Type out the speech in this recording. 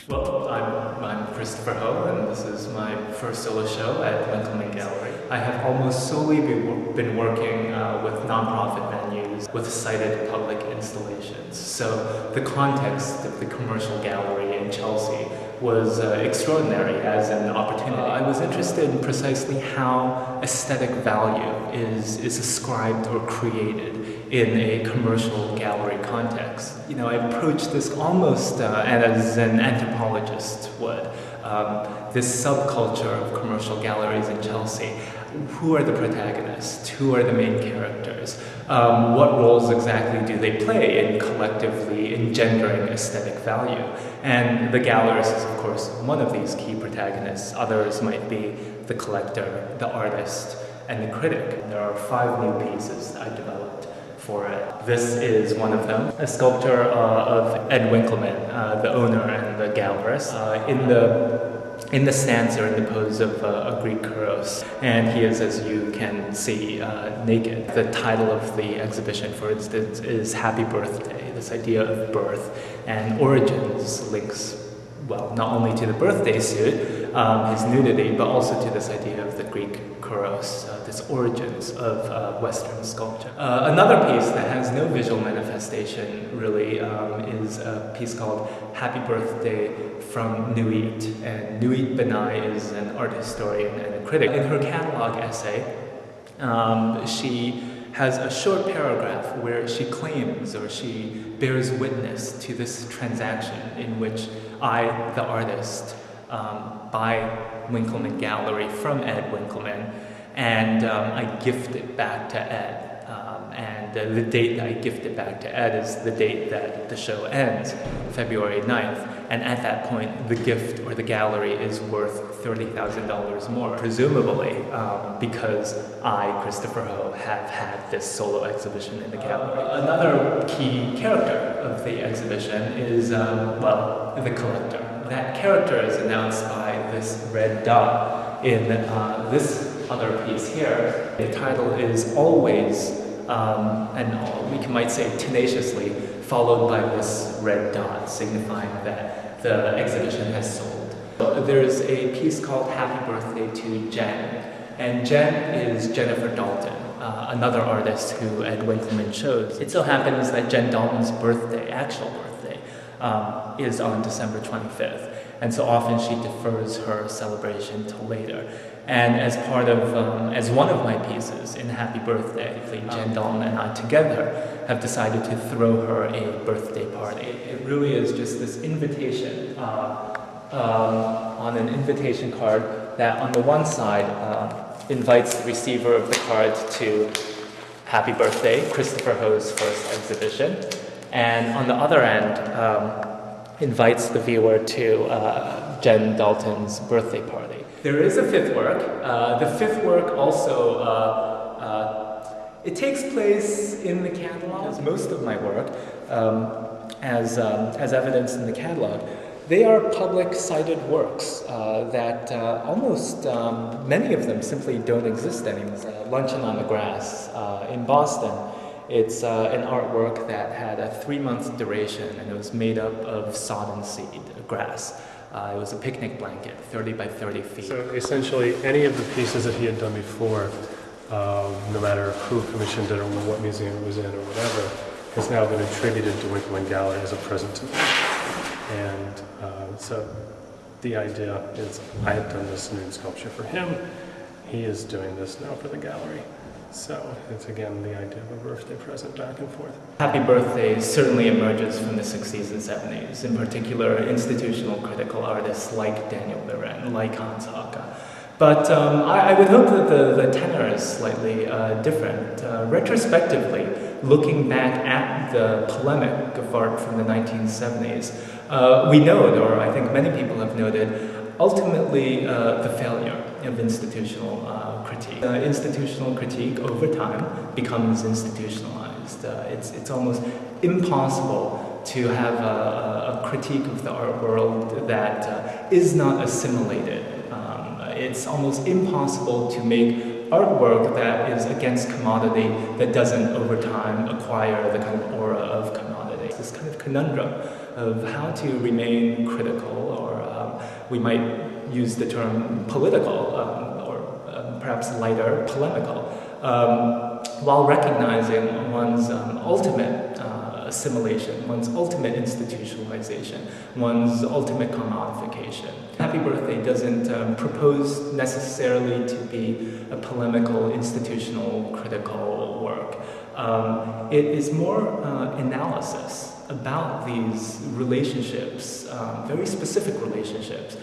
Well, I'm Christopher Ho, and this is my first solo show at Winkleman Gallery. I have almost solely been working with nonprofit venues with sited public installations. So the context of the commercial gallery in Chelsea was extraordinary as an opportunity. I was interested in precisely how aesthetic value is ascribed or created in a commercial gallery context. You know, I approached this almost as an anthropologist would. This subculture of commercial galleries in Chelsea. Who are the protagonists? Who are the main characters? What roles exactly do they play in collectively engendering aesthetic value? And the gallerist is, of course, one of these key protagonists. Others might be the collector, the artist, and the critic. There are 5 new pieces that I developed for it. This is one of them, a sculpture of Ed Winkleman, the owner and the gallerist, in the stance or in the pose of a Greek kuros. And he is, as you can see, naked. The title of the exhibition, for instance, is Happy Birthday. This idea of birth and origins links, well, not only to the birthday suit, his nudity, but also to this idea of the Greek kuros, this origins of Western sculpture. Another piece that has no visual manifestation, really, is a piece called Happy Birthday from Nuit. And Nuit Benai is an art historian and a critic. In her catalog essay, she has a short paragraph where she claims or she bears witness to this transaction in which I, the artist, buy Winkleman Gallery from Ed Winkleman, and I gift it back to Ed. And the date that I gift it back to Ed is the date that the show ends, February 9th. And at that point, the gift or the gallery is worth $30,000 more, presumably because I, Christopher Ho, have had this solo exhibition in the gallery. Another key character of the exhibition is, well, the collector. That character is announced by this red dot in this other piece here. The title is Always, and we might say tenaciously, followed by this red dot signifying that the exhibition has sold. There's a piece called Happy Birthday to Jen, and Jen is Jennifer Dalton, another artist who Ed Winkleman chose. It so happens that Jen Dalton's birthday, actual birthday, is on December 25th, and so often she defers her celebration till later. And as part of, as one of my pieces in Happy Birthday, Jen Dalton and I together have decided to throw her a birthday party. It really is just this invitation on an invitation card that on the one side invites the receiver of the card to Happy Birthday, Christopher Ho's first exhibition, and on the other end invites the viewer to Jen Dalton's birthday party. There is a 5th work. The 5th work also, it takes place in the catalog. As most of my work, as evidenced in the catalog, they are public sited works that almost, many of them simply don't exist anymore. Luncheon on the Grass in Boston. It's an artwork that had a 3-month duration, and it was made up of sodden seed, grass. It was a picnic blanket, 30 by 30 feet. So essentially, any of the pieces that he had done before, no matter who commissioned it or what museum it was in or whatever, has now been attributed to Winkleman Gallery as a present to him. And so the idea is, I have done this nude sculpture for him. He is doing this now for the gallery. So it's again the idea of a birthday present back and forth. Happy Birthday certainly emerges from the 60s and 70s, in particular institutional critical artists like Daniel Liren, like Hans Hake. But I would hope that the tenor is slightly different. Retrospectively, looking back at the polemic of art from the 1970s, we note, or I think many people have noted, ultimately the failure of institutional critique. Institutional critique over time becomes institutionalized. It's almost impossible to have a critique of the art world that is not assimilated. It's almost impossible to make artwork that is against commodity, that doesn't over time acquire the kind of aura of commodity. This kind of conundrum of how to remain critical, or we might use the term political, or perhaps lighter, polemical, while recognizing one's ultimate assimilation, one's ultimate institutionalization, one's ultimate commodification. Happy Birthday doesn't propose necessarily to be a polemical, institutional, critical work. It is more analysis about these relationships, very specific relationships